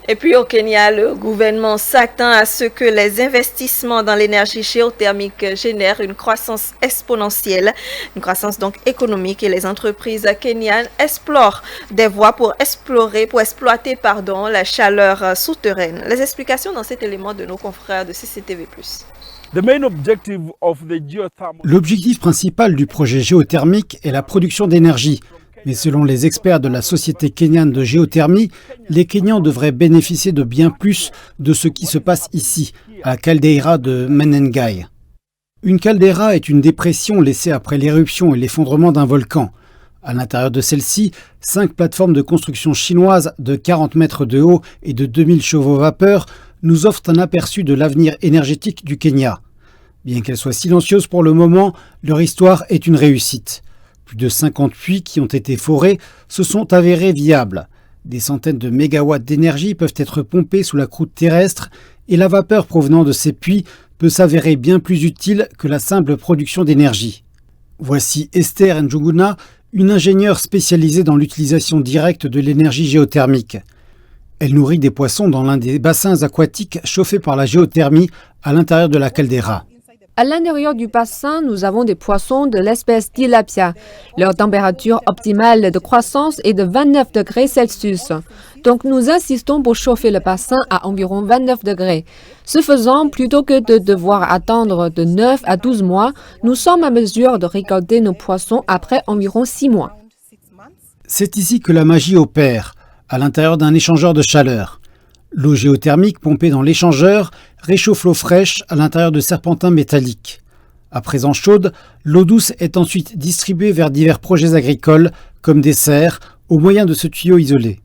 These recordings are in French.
Et puis au Kenya, le gouvernement s'attend à ce que les investissements dans l'énergie géothermique génèrent une croissance exponentielle, une croissance donc économique, et les entreprises kenyanes explorent des voies pour exploiter la chaleur souterraine. Les explications dans cet élément de nos confrères de CCTV+. L'objectif principal du projet géothermique est la production d'énergie. Mais selon les experts de la Société kenyane de géothermie, les Kenyans devraient bénéficier de bien plus de ce qui se passe ici, à la caldeira de Menengai. Une caldeira est une dépression laissée après l'éruption et l'effondrement d'un volcan. À l'intérieur de celle-ci, 5 plateformes de construction chinoises de 40 mètres de haut et de 2000 chevaux-vapeur nous offrent un aperçu de l'avenir énergétique du Kenya. Bien qu'elle soit silencieuse pour le moment, leur histoire est une réussite. Plus de 50 puits qui ont été forés se sont avérés viables. Des centaines de mégawatts d'énergie peuvent être pompés sous la croûte terrestre et la vapeur provenant de ces puits peut s'avérer bien plus utile que la simple production d'énergie. Voici Esther Njuguna, une ingénieure spécialisée dans l'utilisation directe de l'énergie géothermique. Elle nourrit des poissons dans l'un des bassins aquatiques chauffés par la géothermie à l'intérieur de la caldeira. À l'intérieur du bassin, nous avons des poissons de l'espèce tilapia. Leur température optimale de croissance est de 29 degrés Celsius. Donc nous insistons pour chauffer le bassin à environ 29 degrés. Ce faisant, plutôt que de devoir attendre de 9 à 12 mois, nous sommes à mesure de récolter nos poissons après environ 6 mois. C'est ici que la magie opère, à l'intérieur d'un échangeur de chaleur. L'eau géothermique pompée dans l'échangeur réchauffe l'eau fraîche à l'intérieur de serpentins métalliques. À présent chaude, l'eau douce est ensuite distribuée vers divers projets agricoles, comme des serres, au moyen de ce tuyau isolé.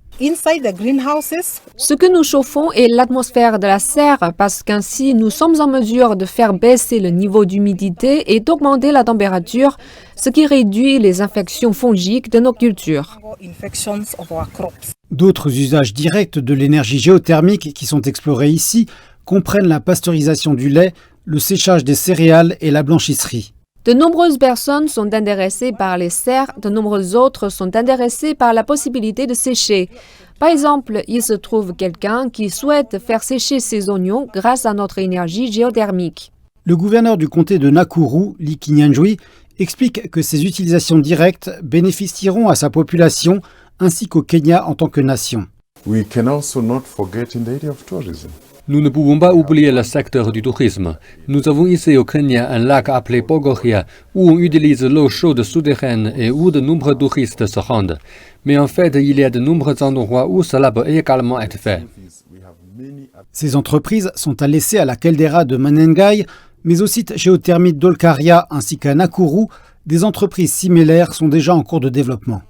Ce que nous chauffons est l'atmosphère de la serre parce qu'ainsi nous sommes en mesure de faire baisser le niveau d'humidité et d'augmenter la température, ce qui réduit les infections fongiques de nos cultures. D'autres usages directs de l'énergie géothermique qui sont explorés ici comprennent la pasteurisation du lait, le séchage des céréales et la blanchisserie. De nombreuses personnes sont intéressées par les serres, de nombreuses autres sont intéressées par la possibilité de sécher. Par exemple, il se trouve quelqu'un qui souhaite faire sécher ses oignons grâce à notre énergie géothermique. Le gouverneur du comté de Nakuru, Lee Kinyanjui, explique que ces utilisations directes bénéficieront à sa population ainsi qu'au Kenya en tant que nation. Nous ne pouvons pas oublier le secteur du tourisme. Nous avons ici au Kenya un lac appelé Bogoria où on utilise l'eau chaude souterraine et où de nombreux touristes se rendent. Mais en fait, il y a de nombreux endroits où cela peut également être fait. Ces entreprises sont à laisser à la caldeira de Menengai, mais au site géothermique d'Olkaria ainsi qu'à Nakuru, des entreprises similaires sont déjà en cours de développement.